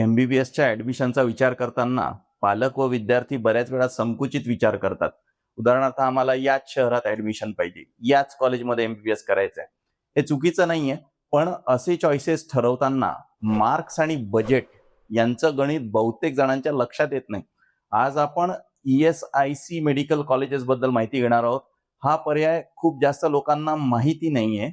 MBBSच्या ऍडमिशनचा विचार करताना पालक व विद्यार्थी बऱ्याच वेळा संकुचित विचार करतात. उदाहरणार्थ, आम्हाला याच शहरात ऍडमिशन पाहिजे, याच कॉलेजमध्ये MBBS करायचंय. हे चुकीचं नाहीये, पण असे चॉईसेस ठरवताना मार्क्स आणि बजेट यांचं गणित बहुतेक जणांच्या लक्षात येत नाही. आज आपण ESIC मेडिकल कॉलेजेस बद्दल माहिती घेणार आहोत. हा पर्याय खूप जास्त लोकांना माहिती नाहीये.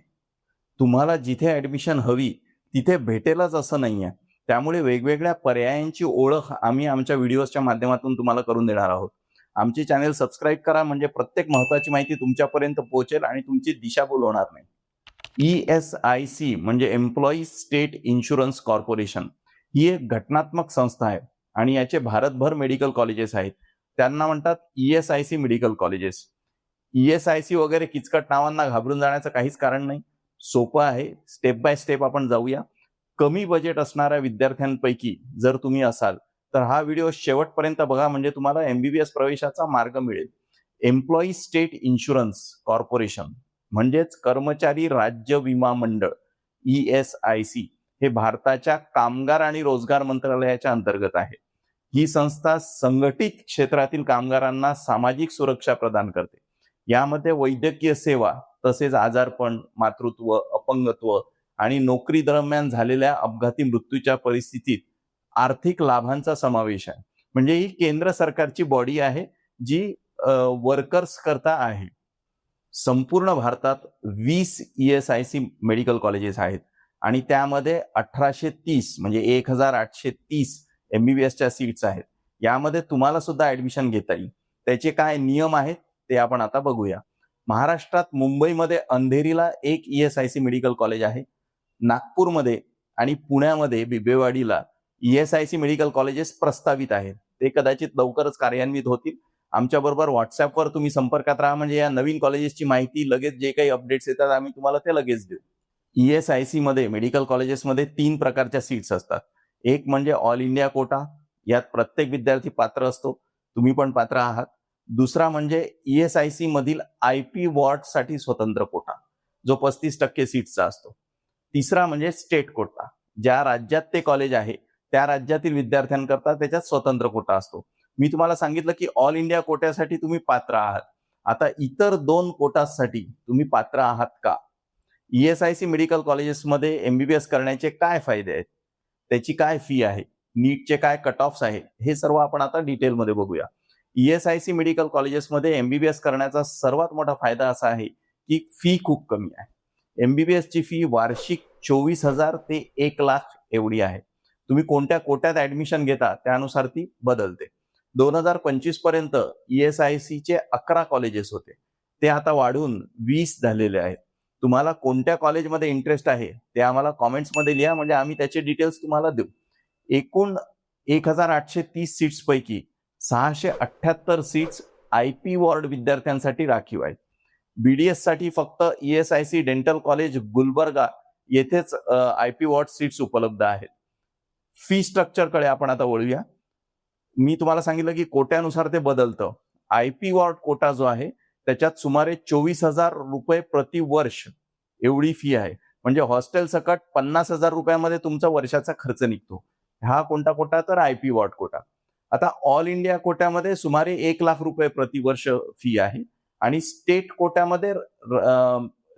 तुम्हाला जिथे ऍडमिशन हवी तिथे भेटेलच असं नाहीये. त्यामुळे वेगवेगळ्या पर्यायांची ओळख आम्ही आमच्या व्हिडिओच्या माध्यमातून तुम्हाला करून देणार आहोत. आमचे चॅनेल सबस्क्राईब करा, म्हणजे प्रत्येक महत्वाची माहिती तुमच्यापर्यंत पोहोचेल आणि तुमची दिशाभूल होणार नाही. ESIC म्हणजे एम्प्लॉई स्टेट इन्शुरन्स कॉर्पोरेशन ही एक घटनात्मक संस्था आहे आणि याचे भारतभर मेडिकल कॉलेजेस आहेत. त्यांना म्हणतात ESIC मेडिकल कॉलेजेस. ESIC वगैरे किचकट नावांना घाबरून जाण्याचं काहीच कारण नाही. सोपं आहे, स्टेप बाय स्टेप आपण जाऊया. कमी बजेट असणाऱ्या विद्यार्थ्यांपैकी जर तुम्ही असाल तर हा व्हिडिओ शेवटपर्यंत बघा, म्हणजे तुम्हाला MBBS प्रवेशाचा मार्ग मिळेल. एम्प्लॉई स्टेट इन्शुरन्स कॉर्पोरेशन म्हणजेच कर्मचारी राज्य विमा मंडळ ESIC हे भारताच्या कामगार आणि रोजगार मंत्रालयाच्या अंतर्गत आहे. ही संस्था संघटित क्षेत्रातील कामगारांना सामाजिक सुरक्षा प्रदान करते. यामध्ये वैद्यकीय सेवा, तसेच आजारपण, मातृत्व, अपंगत्व आणि नोकरी दरम्यान झालेल्या अपघाती मृत्यूच्या परिस्थितीत आर्थिक लाभांचा समावेश आहे. म्हणजे ही केंद्र सरकारची बॉडी आहे जी वर्कर्स करता आहे. संपूर्ण भारतात 20 ESIC मेडिकल कॉलेजेस आहेत आणि त्यामध्ये 1830 म्हणजे 1830 MBBSच्या सीट्स आहेत. यामध्ये तुम्हाला सुद्धा ऍडमिशन घेता येईल. त्याचे काय नियम आहेत ते आपण आता बघूया. महाराष्ट्रात मुंबईमध्ये अंधेरीला एक ESIC मेडिकल कॉलेज आहे. नागपूरमध्ये आणि पुण्यामध्ये बिबवेवाडीला ESIC मेडिकल कॉलेजेस प्रस्तावित आहेत. ते कदाचित लवकरच कार्यान्वित होतील. आमच्या बरोबर व्हॉट्सअपवर तुम्ही संपर्कात राहा, म्हणजे या नवीन कॉलेजेसची माहिती, लगेच जे काही अपडेट्स येतात आम्ही तुम्हाला ते लगेच देऊ. ESIC मध्ये मेडिकल कॉलेजेसमध्ये 3 प्रकारच्या सीट्स असतात. एक म्हणजे ऑल इंडिया कोटा, यात प्रत्येक विद्यार्थी पात्र असतो. तुम्ही पण पात्र आहात. दुसरा म्हणजे ESIC मधील IP वॉर्डसाठी स्वतंत्र कोटा, जो 35% सीट्सचा असतो. तिसरा म्हणजे स्टेट कोटा, ज्या राज्यात ते कॉलेज आहे त्या राज्यातील विद्यार्थ्यांकरता त्याच्यात स्वतंत्र कोटा असतो. मी तुम्हाला सांगितलं की ऑल इंडिया कोट्यासाठी तुम्ही पात्र आहात. आता इतर 2 कोटासाठी तुम्ही पात्र आहात का? ESIC मेडिकल कॉलेजेसमध्ये MBBS करण्याचे काय फायदे आहेत, त्याची काय फी आहे, नीटचे काय कट ऑफ्स आहे, हे सर्व आपण आता डिटेलमध्ये बघूया. ESIC मेडिकल कॉलेजेसमध्ये MBBS करण्याचा सर्वात मोठा फायदा असा आहे की फी खूप कमी आहे. MBBSची फी वार्षिक 24,000 ते 1,00,000 एवढी आहे. तुम्ही कोणत्या कोट्यात ऍडमिशन घेता त्यानुसार ती बदलते. 2025 पर्यंत ESICचे 11 कॉलेजेस होते, ते आता वाढून 20 झालेले आहेत. तुम्हाला कोणत्या कॉलेजमध्ये इंटरेस्ट आहे ते आम्हाला कॉमेंट्समध्ये लिहा, म्हणजे आम्ही त्याचे डिटेल्स तुम्हाला देऊ. एकूण 1830 सीट्स पैकी 678 सीट्स IP वॉर्ड विद्यार्थ्यांसाठी राखीव आहेत. BDS साठी फक्त ESIC डेंटल कॉलेज गुलबर्गा येथेच IP वॉर्ड सीट्स उपलब्ध आहेत. फी स्ट्रक्चरकडे आपण आता वळूया. मी तुम्हाला सांगितलं की कोट्यानुसार ते बदलतं. IP वॉर्ड कोटा जो आहे त्याच्यात सुमारे 24,000 रुपये प्रति वर्ष एवढी फी आहे. म्हणजे हॉस्टेल सकट 50,000 रुपयामध्ये तुमचा वर्षाचा खर्च निघतो. हा कोणता कोटा? तर IP वॉर्ड कोटा. आता ऑल इंडिया कोट्यामध्ये सुमारे 1,00,000 रुपये प्रति वर्ष फी आहे आणि स्टेट कोट्यामध्ये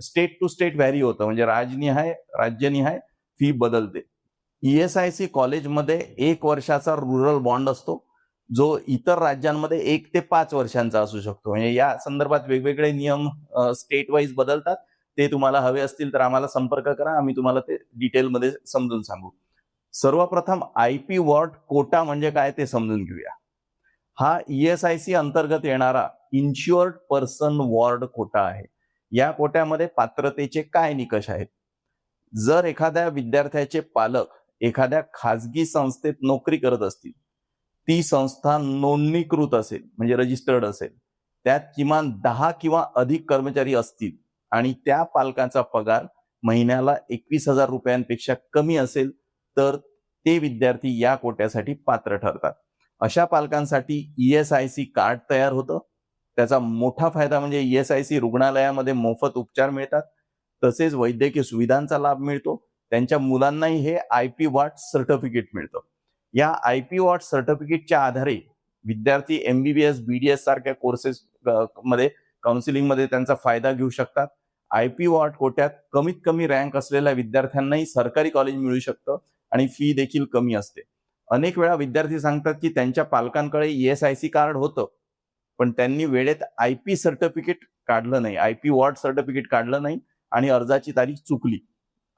स्टेट टू स्टेट व्हॅरी होतं, म्हणजे राज्यनिहाय फी बदलते. ESIC कॉलेजमध्ये 1 वर्षाचा रुरल बॉन्ड असतो, जो इतर राज्यांमध्ये 1 ते 5 वर्षांचा असू शकतो. म्हणजे या संदर्भात वेगवेगळे नियम स्टेट वाईज बदलतात. ते तुम्हाला हवे असतील तर आम्हाला संपर्क करा, आम्ही तुम्हाला ते डिटेलमध्ये समजून सांगू. सर्वप्रथम IP वॉर्ड कोटा म्हणजे काय ते समजून घेऊया. हा ESIC अंतर्गत येणारा इन्शुअर्ड पर्सन वॉर्ड कोटा आहे. या कोट्यामध्ये पात्रतेचे काय निकष आहेत? जर एखाद्या विद्यार्थ्याचे पालक एखाद्या खाजगी संस्थेत नोकरी करत असतील, ती संस्था नोंदणीकृत असेल म्हणजे रजिस्टर्ड असेल, त्यात किमान 10 किंवा अधिक कर्मचारी असतील आणि त्या पालकाचा पगार महिन्याला 21,000 रुपयांपेक्षा कमी असेल तर ते विद्यार्थी या कोट्यासाठी पात्र ठरतात. अशा पालकांसाठी ESIC कार्ड तयार होतं. त्याचा मोठा फायदा म्हणजे ESIC रुग्णालयामध्ये मोफत उपचार मिळतात, तसेच वैद्यकीय सुविधांचा लाभ मिळतो. त्यांच्या मुलांनाही हे IP वॉर्ड सर्टिफिकेट मिळतं. या आयपी वॉट सर्टिफिकेटच्या आधारे विद्यार्थी MBBS BDS सारख्या कोर्सेस मध्ये काउन्सिलिंग मध्ये त्यांचा फायदा घेऊ शकतात. आयपी वॉट कोट्यात कमीत कमी रँक असलेल्या विद्यार्थ्यांनाही सरकारी कॉलेज मिळू शकतं आणि फी देखील कमी असते. अनेक वेळा विद्यार्थी सांगतात की त्यांच्या पालकांकडे ESIC कार्ड होतं, पण त्यांनी वेळेत आयपी सर्टिफिकेट काढलं नाही, आयपी वॉट सर्टिफिकेट काढलं नाही आणि अर्जाची तारीख चुकली.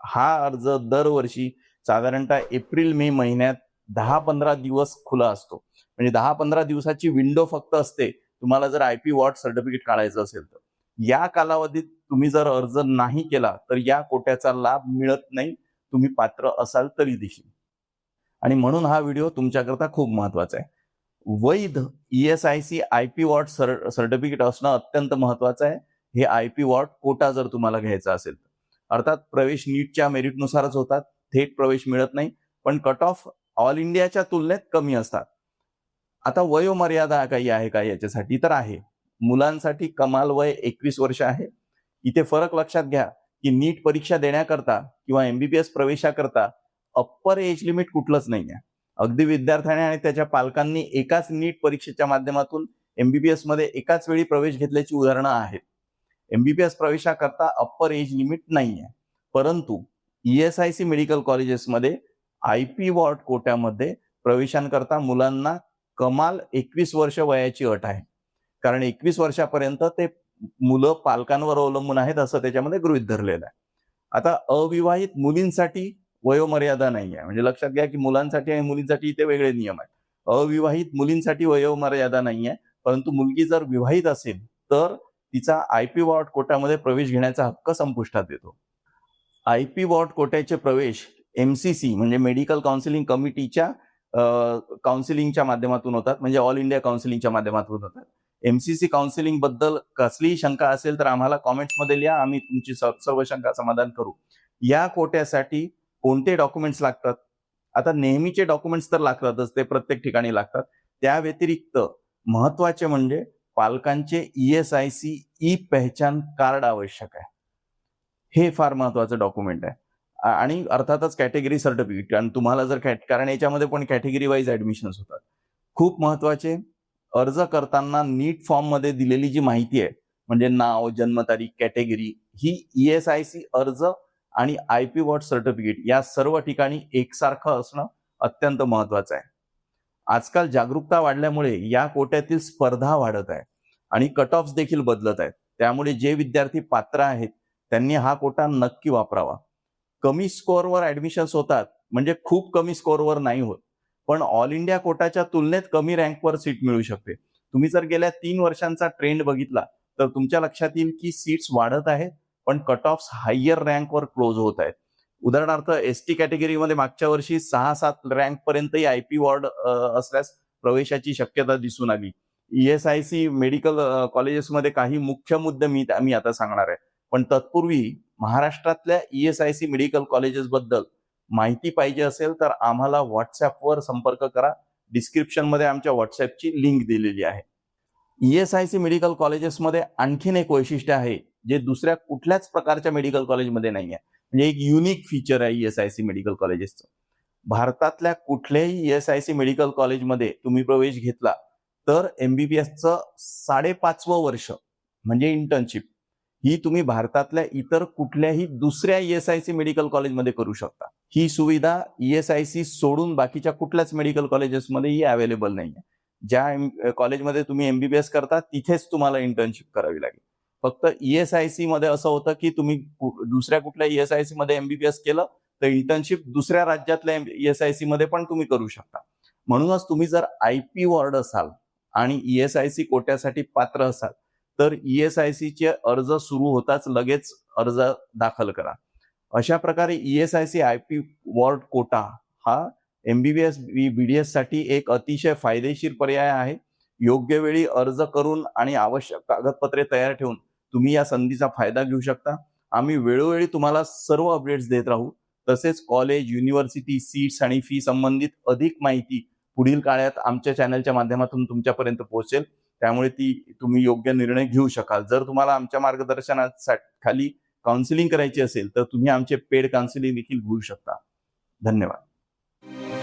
हा अर्ज दरवर्षी साधारणतः एप्रिल-मे महिन्यात 10-15 दिवस खुला असतो. म्हणजे 10-15 दिवसाची विंडो फक्त असते तुम्हाला जर आयपी वॉट सर्टिफिकेट काढायचं असेल तर. या कालावधीत तुम्ही जर अर्ज नाही केला तर या कोट्याचा लाभ मिळत नाही, तुम्ही पात्र असाल तरी देखील. आणि म्हणून हा व्हिडिओ तुमच्याकरता खूप महत्वाचा आहे. वैध ESIC आयपी वॉट सर्टिफिकेट असणं अत्यंत महत्वाचं आहे. हे आयपी वॉट कोटा जर तुम्हाला घ्यायचा असेल तर. अर्थात प्रवेश नीटच्या मेरिटनुसारच होतात, थेट प्रवेश मिळत नाही, पण कट ऑफ ऑल इंडियाच्या तुलनेत कमी असतात. आता वयोमर्यादा काही आहे का याच्यासाठी? तर आहे. मुलांसाठी कमाल वय 21 वर्ष आहे. इथे फरक लक्षात घ्या की नीट परीक्षा देण्याकरता किंवा MBBS प्रवेशाकरता अप्पर एज लिमिट कुठलंच नाहीये. अगदी विद्यार्थ्याने आणि त्याच्या पालकांनी एकाच नीट परीक्षेच्या माध्यमातून MBBS मध्ये एकाच वेळी प्रवेश घेतल्याची उदाहरणं आहेत. MBBS प्रवेशाकरता अप्पर एज लिमिट नाहीये. परंतु ESIC मेडिकल कॉलेजेसमध्ये आयपी वॉट कोट्यामध्ये प्रवेशांकरता मुलांना कमाल 21 वर्ष वयाची अट आहे. कारण 21 वर्षापर्यंत ते मुलं पालकांवर अवलंबून आहेत असं त्याच्यामध्ये गृहीत धरलेलं आहे. आता अविवाहित मुलींसाठी वयोमर्यादा नाही आहे. म्हणजे लक्षात घ्या की मुलांसाठी आणि मुलींसाठी इथे वेगळे नियम आहेत. अविवाहित मुलींसाठी वयोमर्यादा नाही आहे, परंतु मुलगी जर विवाहित असेल तर तिचा आयपी वॉट कोट्यामध्ये प्रवेश घेण्याचा हक्क संपुष्टात येतो. आयपी वॉट कोट्याचे प्रवेश MCC म्हणजे मेडिकल काउन्सिलिंग कमिटीच्या काउन्सिलिंगच्या माध्यमातून होतात, म्हणजे ऑल इंडिया काउन्सिलिंगच्या माध्यमातून होतात. MCC काउन्सिलिंग बद्दल कसलीही शंका असेल तर आम्हाला कॉमेंट्समध्ये लिहा, आम्ही तुमची सर्व शंका समाधान करू. या कोट्यासाठी कोणते डॉक्युमेंट्स लागतात? आता नेहमीचे डॉक्युमेंट्स तर लागतातच, ते प्रत्येक ठिकाणी लागतात. त्या व्यतिरिक्त महत्वाचे म्हणजे पालकांचे ESIC ई पहचान कार्ड आवश्यक आहे. हे फार महत्वाचं डॉक्युमेंट आहे. आणि अर्थातच कॅटेगरी सर्टिफिकेट, आणि तुम्हाला जर कारण याच्यामध्ये पण कॅटेगरी वाईज ऍडमिशन्स होतात. खूप महत्वाचे, अर्ज करताना नीट फॉर्म मध्ये दिलेली जी माहिती आहे म्हणजे नाव, जन्मतारीख, कॅटेगरी, ही ESIC अर्ज आणि आयपी वॉट सर्टिफिकेट या सर्व ठिकाणी एकसारखं असणं अत्यंत महत्वाचं आहे. आजकाल जागरूकता वाढल्यामुळे या कोट्यातील स्पर्धा वाढत आहे आणि कट ऑफ्स देखील बदलत आहेत. त्यामुळे जे विद्यार्थी पात्र आहेत त्यांनी हा कोटा नक्की वापरावा. कमी स्कोअरवर ऍडमिशन्स होतात, म्हणजे खूप कमी स्कोअरवर नाही होत, पण ऑल इंडिया कोटाच्या तुलनेत कमी रँकवर सीट मिळू शकते. तुम्ही जर गेल्या 3 वर्षांचा ट्रेंड बघितला तर तुमच्या लक्षात येईल की सीट्स वाढत आहेत, पण कट ऑफ्स हायर रँकवर क्लोज होत आहेत. उदाहरणार्थ ST कॅटेगरीमध्ये मागच्या वर्षी 6-7 रँक पर्यंतही आयपी वॉर्ड असल्यास प्रवेशाची शक्यता दिसून आली. ESIC मेडिकल कॉलेजेसमध्ये काही मुख्य मुद्दे मी आता सांगणार आहे, पण तत्पूर्वी महाराष्ट्रातल्या ESIC मेडिकल कॉलेजेस बद्दल माहिती पाहिजे असेल तर आम्हाला व्हॉट्सअपवर संपर्क करा. डिस्क्रिप्शन मध्ये आमच्या व्हॉट्सअपची लिंक दिलेली आहे. ESIC मेडिकल कॉलेजेसमध्ये आणखीन एक वैशिष्ट्य आहे जे दुसऱ्या कुठल्याच प्रकारच्या मेडिकल कॉलेजमध्ये नाही आहे. म्हणजे एक युनिक फीचर आहे ESIC मेडिकल कॉलेजेसचं. भारतातल्या कुठल्याही ESIC मेडिकल कॉलेजमध्ये तुम्ही प्रवेश घेतला तर MBBSचं 5.5वं वर्ष म्हणजे इंटर्नशिप ही तुम्ही भारतातल्या इतर कुठल्याही दुसऱ्या ESIC मेडिकल कॉलेजमध्ये करू शकता. ही सुविधा ESIC सोडून बाकीच्या कुठल्याच मेडिकल कॉलेजेसमध्येही अवेलेबल नाहीये. ज्या कॉलेजमध्ये तुम्ही MBBS करता तिथेच तुम्हाला इंटर्नशिप करावी लागेल. फक्त ESIC मध्ये असं होतं की तुम्ही दुसऱ्या कुठल्या ESIC मध्ये MBBS केलं तर इंटर्नशिप दुसऱ्या राज्यातल्या ESIC मध्ये पण तुम्ही करू शकता. म्हणूनच तुम्ही जर आयपी वॉर्ड असाल आणि ESIC कोट्यासाठी पात्र असाल तर ESIC चे अर्ज सुरू होताच लगेच अर्ज दाखल करा. अशा प्रकारे ESIC आयपी वॉर्ड कोटा हा MBBS BDS साठी एक अतिशय फायदेशीर पर्याय आहे. योग्य वेळी अर्ज करून आणि आवश्यक कागदपत्रे तयार ठेवून तुम्ही या संधीचा फायदा घेऊ शकता. आम्ही वेळोवेळी तुम्हाला सर्व अपडेट्स देत राहू. तसेच कॉलेज, युनिव्हर्सिटी, सीट्स आणि फी संबंधित अधिक माहिती पुढील काळात आमच्या चॅनलच्या माध्यमातून तुमच्यापर्यंत पोहोचेल. त्यामुळे ती तुम्ही योग्य निर्णय घेऊ शकाल. जर तुम्हाला आमच्या मार्गदर्शनाखाली काउन्सिलिंग करायची असेल तर तुम्ही आमचे पेड काउन्सिलिंग देखील घेऊ शकता. धन्यवाद.